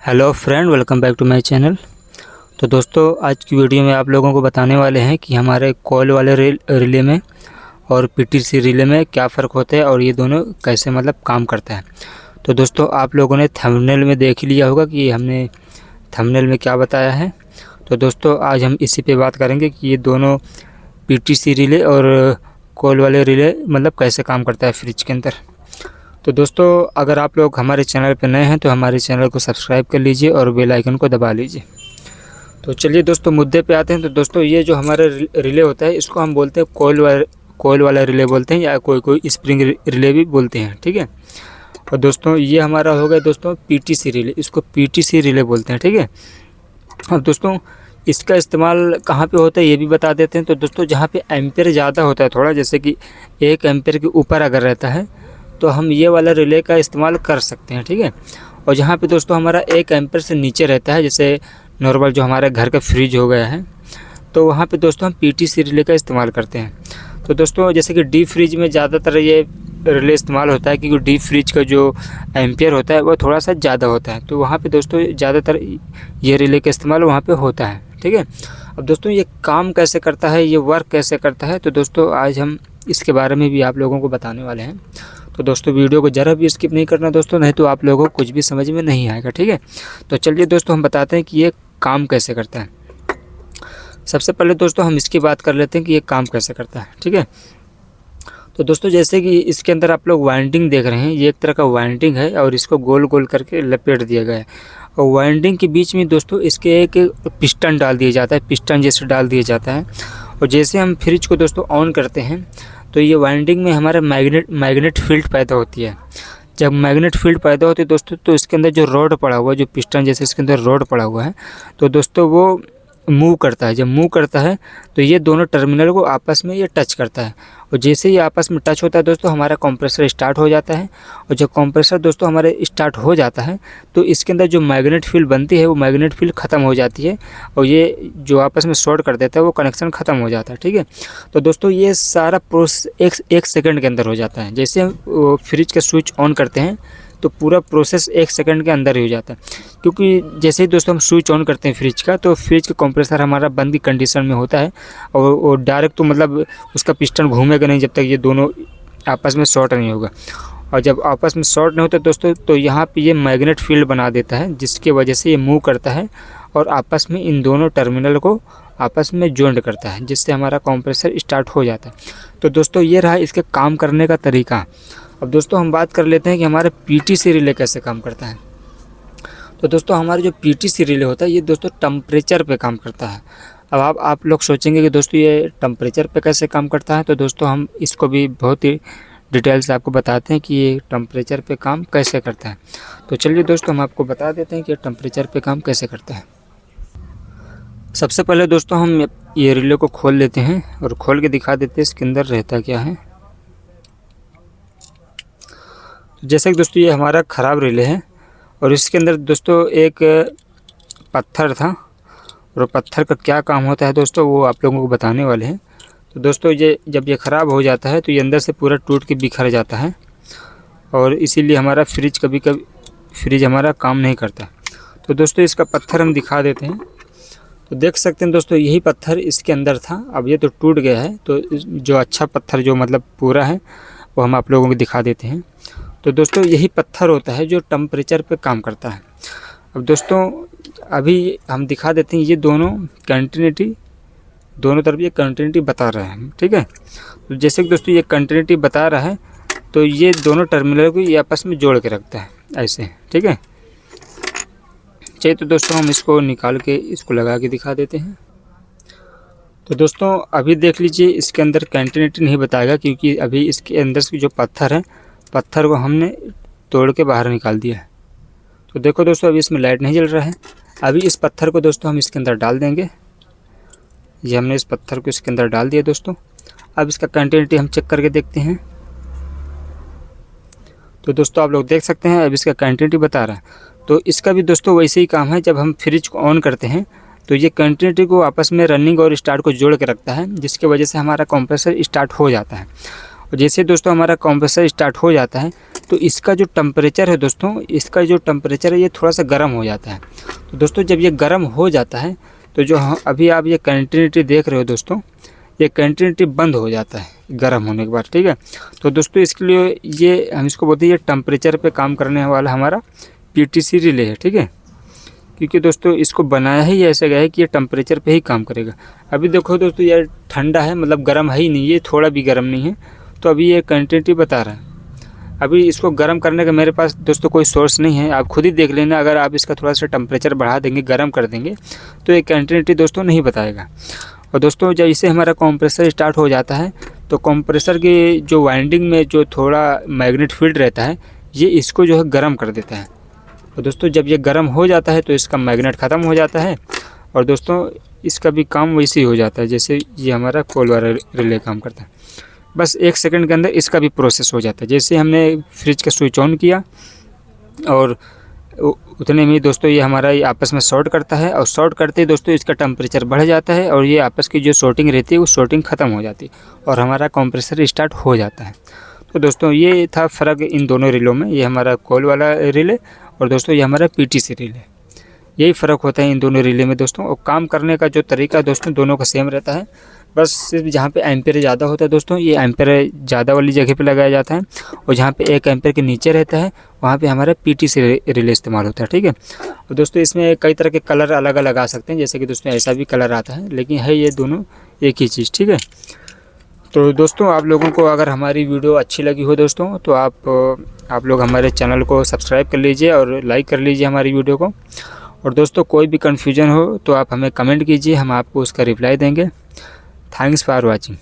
Hello friend, welcome back to my channel. तो दोस्तों, आज की वीडियो में आप लोगों को बताने वाले हैं कि हमारे कॉल वाले रिले में और पीटीसी रिले में क्या फ़र्क होता है और ये दोनों कैसे काम करता है। तो दोस्तों, आप लोगों ने थंबनेल में देख लिया होगा कि हमने थंबनेल में क्या बताया है। तो दोस्तों, आज हम इसी पे बात करेंगे कि ये दोनों पीटीसी रिले और कॉल वाले रिले कैसे काम करता है फ्रिज के अंदर। तो दोस्तों, अगर आप लोग हमारे चैनल पर नए हैं तो हमारे चैनल को सब्सक्राइब कर लीजिए और बेल आइकन को दबा लीजिए। तो चलिए दोस्तों, मुद्दे पे आते हैं। तो दोस्तों, ये जो हमारा रिले होता है इसको हम बोलते हैं कोयल वाला रिले बोलते हैं, या कोई स्प्रिंग रिले भी बोलते हैं, ठीक है। और दोस्तों, ये हमारा हो गया दोस्तों पीटीसी रिले, इसको पीटीसी रिले बोलते हैं, ठीक है। और दोस्तों, इसका इस्तेमाल कहाँ पे होता है ये भी बता देते हैं। तो दोस्तों, जहाँ पे एम्पेयर ज़्यादा होता है थोड़ा, जैसे कि 1 एम्पेयर के ऊपर अगर रहता है तो हम ये वाला रिले का इस्तेमाल कर सकते हैं, ठीक है। और जहाँ पे दोस्तों हमारा 1 एम्पेयर से नीचे रहता है, जैसे नॉर्मल जो हमारे घर का फ्रिज हो गया है, तो वहाँ पे दोस्तों हम पीटीसी रिले का इस्तेमाल करते हैं। तो दोस्तों, जैसे कि डीप फ्रिज में ज़्यादातर ये रिले इस्तेमाल होता है, क्योंकि डीप फ्रिज का जो एम्पेयर होता है वो थोड़ा सा ज़्यादा होता है, तो वहाँ पे दोस्तों ज़्यादातर ये रिले का इस्तेमाल वहाँ पे होता है, ठीक है। अब दोस्तों, ये काम कैसे करता है, ये वर्क कैसे करता है, तो दोस्तों आज हम इसके बारे में भी आप लोगों को बताने वाले हैं। तो दोस्तों, वीडियो को ज़रा भी स्किप नहीं करना दोस्तों, नहीं तो आप लोगों को कुछ भी समझ में नहीं आएगा, ठीक है। तो चलिए दोस्तों, हम बताते हैं कि ये काम कैसे करता है। सबसे पहले दोस्तों हम इसकी बात कर लेते हैं कि ये काम कैसे करता है, ठीक है। तो दोस्तों, जैसे कि इसके अंदर आप लोग वाइंडिंग देख रहे हैं, ये एक तरह का वाइंडिंग है और इसको गोल गोल करके लपेट दिया गया है। और वाइंडिंग के बीच में दोस्तों इसके एक पिस्टन डाल दिया जाता है, पिस्टन जैसे डाल दिया जाता है। और जैसे हम फ्रिज को दोस्तों ऑन करते हैं तो ये वाइंडिंग में हमारा मैग्नेट फील्ड पैदा होती है। जब मैग्नेट फील्ड पैदा होती है दोस्तों, तो इसके अंदर जो रॉड पड़ा हुआ है, जो पिस्टन जैसे इसके अंदर रॉड पड़ा हुआ है, तो दोस्तों वो मूव करता है। जब मूव करता है तो ये दोनों टर्मिनल को आपस में ये टच करता है, और जैसे ही आपस में टच होता है दोस्तों, हमारा कंप्रेसर स्टार्ट हो जाता है। और जब कंप्रेसर दोस्तों हमारे स्टार्ट हो जाता है तो इसके अंदर जो मैग्नेट फील्ड बनती है वो मैग्नेट फील्ड ख़त्म हो जाती है, और ये जो आपस में शॉर्ट कर देता है वो कनेक्शन ख़त्म हो जाता है, ठीक है। तो दोस्तों, ये सारा प्रोसेस एक सेकंड के अंदर हो जाता है। जैसे हम फ्रिज का स्विच ऑन करते हैं तो पूरा प्रोसेस 1 सेकंड के अंदर ही हो जाता है, क्योंकि जैसे ही दोस्तों हम स्विच ऑन करते हैं फ्रिज का, तो फ्रिज का कंप्रेसर हमारा बंद की कंडीशन में होता है, और डायरेक्ट तो उसका पिस्टन घूमेगा नहीं जब तक ये दोनों आपस में शॉर्ट नहीं होगा। और जब आपस में शॉर्ट नहीं होता दोस्तों, तो यहाँ पे ये मैग्नेट फील्ड बना देता है, जिसकी वजह से ये मूव करता है और आपस में इन दोनों टर्मिनल को आपस में जॉइंट करता है, जिससे हमारा कंप्रेसर स्टार्ट हो जाता है। तो दोस्तों, ये रहा इसके काम करने का तरीका। अब दोस्तों, हम बात कर लेते हैं कि हमारे पीटीसी रिले कैसे काम करता है। तो दोस्तों, हमारे जो पीटीसी रिले होता है ये दोस्तों टेम्परेचर पे काम करता है। अब आप लोग सोचेंगे कि दोस्तों ये टेम्परेचर पे कैसे काम करता है, तो दोस्तों हम इसको भी बहुत ही डिटेल से आपको बताते हैं कि ये टेम्परेचर पे काम कैसे करता है। तो चलिए दोस्तों, हम आपको बता देते हैं कि टेम्परेचर पे काम कैसे करता है। सबसे पहले दोस्तों हम ये रिले को खोल लेते हैं और खोल के दिखा देते हैं इसके अंदर रहता क्या है। जैसे कि दोस्तों ये हमारा ख़राब रिले है, और इसके अंदर दोस्तों एक पत्थर था, और पत्थर का क्या काम होता है दोस्तों वो आप लोगों को बताने वाले हैं। तो दोस्तों, ये जब ये ख़राब हो जाता है तो ये अंदर से पूरा टूट के बिखर जाता है, और इसीलिए हमारा फ्रिज फ्रिज हमारा काम नहीं करता। तो दोस्तों, इसका पत्थर हम दिखा देते हैं। तो देख सकते हैं दोस्तों, यही पत्थर इसके अंदर था, अब ये तो टूट गया है। तो जो अच्छा पत्थर जो पूरा है वो हम आप लोगों को दिखा देते हैं। तो दोस्तों, यही पत्थर होता है जो टेम्परेचर पे काम करता है। अब दोस्तों, अभी हम दिखा देते हैं, ये दोनों कंटिन्यूटी दोनों तरफ ये कंटिन्यूटी बता रहे हैं, ठीक है। तो जैसे कि दोस्तों ये कंटिन्यूटी बता रहा है, तो ये दोनों टर्मिनल को ये आपस में जोड़ के रखता है ऐसे, ठीक है। चलिए तो दोस्तों, हम इसको निकाल के इसको लगा के दिखा देते हैं। तो दोस्तों, अभी देख लीजिए, इसके अंदर कंटिन्यूटी नहीं बताएगा, क्योंकि अभी इसके अंदर से जो पत्थर है, पत्थर को हमने तोड़ के बाहर निकाल दिया है। तो देखो दोस्तों, अभी इसमें लाइट नहीं जल रहा है। अभी इस पत्थर को दोस्तों हम इसके अंदर डाल देंगे। ये हमने इस पत्थर को इसके अंदर डाल दिया दोस्तों। अब इसका कंटिन्यूटी हम चेक करके देखते हैं। तो दोस्तों, आप लोग देख सकते हैं अब इसका कंटिन्यूटी बता रहा है। तो इसका भी दोस्तों वैसे ही काम है, जब हम फ्रिज को ऑन करते हैं तो ये कंटिन्यूटी को आपस में रनिंग और स्टार्ट को जोड़ के रखता है, जिसकी वजह से हमारा कंप्रेसर स्टार्ट हो जाता है। और जैसे दोस्तों हमारा कंप्रेसर स्टार्ट हो जाता है तो इसका जो टेम्परेचर है दोस्तों, इसका जो टेम्परेचर है ये थोड़ा सा गर्म हो जाता है। तो दोस्तों जब ये गर्म हो जाता है तो जो अभी आप ये कंटिन्यूटी देख रहे हो दोस्तों, ये कंटिन्यूटी बंद हो जाता है गर्म होने के बाद, ठीक है। तो दोस्तों इसके लिए ये हम इसको बोलते हैं ये टेम्परेचर पे काम करने वाला हमारा PTC रिले है, ठीक है। क्योंकि दोस्तों इसको बनाया ही ऐसा गया है कि ये टेम्परेचर पे ही काम करेगा। अभी देखो दोस्तों ये ठंडा है, मतलब गर्म है ही नहीं, ये थोड़ा भी गर्म नहीं है। तो अभी ये कंटिन्यूटी बता रहा है। अभी इसको गर्म करने का मेरे पास दोस्तों कोई सोर्स नहीं है, आप खुद ही देख लेना। अगर आप इसका थोड़ा सा टेम्परेचर बढ़ा देंगे, गर्म कर देंगे, तो ये कंटिन्यूटी दोस्तों नहीं बताएगा। और दोस्तों जब इसे हमारा कंप्रेसर स्टार्ट हो जाता है तो कंप्रेसर की जो वाइंडिंग में जो थोड़ा मैग्नेट फील्ड रहता है, ये इसको जो है गर्म कर देता है। और दोस्तों जब ये गर्म हो जाता है तो इसका मैग्नेट ख़त्म हो जाता है और दोस्तों इसका भी काम वैसे ही हो जाता है जैसे ये हमारा कोल वाला रिले काम करता है। बस 1 सेकंड के अंदर इसका भी प्रोसेस हो जाता है। जैसे हमने फ्रिज का स्विच ऑन किया और उतने में दोस्तों ये हमारा ये आपस में शॉर्ट करता है, और शॉर्ट करते ही दोस्तों इसका टेम्परेचर बढ़ जाता है और ये आपस की जो शॉर्टिंग रहती है वो शॉर्टिंग ख़त्म हो जाती है और हमारा कंप्रेसर स्टार्ट हो जाता है। तो दोस्तों ये था फ़र्क इन दोनों रिलों में, ये हमारा कोल वाला रिले और दोस्तों ये हमारा PTC रिले। यही फ़र्क होता है इन दोनों रिले में दोस्तों। और काम करने का जो तरीका दोस्तों दोनों का सेम रहता है, बस सिर्फ जहाँ पे एम्पेयर ज़्यादा होता है दोस्तों, ये एम्पेयर ज़्यादा वाली जगह पे लगाया जाता है, और जहाँ पे 1 एम्पेयर के नीचे रहता है वहाँ पे हमारा PTC रिले इस्तेमाल होता है, ठीक है। और दोस्तों इसमें कई तरह के कलर अलग अलग आ सकते हैं, जैसे कि दोस्तों ऐसा भी कलर आता है, लेकिन है ये दोनों एक ही चीज़, ठीक है। तो दोस्तों आप लोगों को अगर हमारी वीडियो अच्छी लगी हो दोस्तों, तो आप लोग हमारे चैनल को सब्सक्राइब कर लीजिए और लाइक कर लीजिए हमारी वीडियो को। और दोस्तों कोई भी कन्फ्यूजन हो तो आप हमें कमेंट कीजिए, हम आपको उसका रिप्लाई देंगे। Thanks for watching.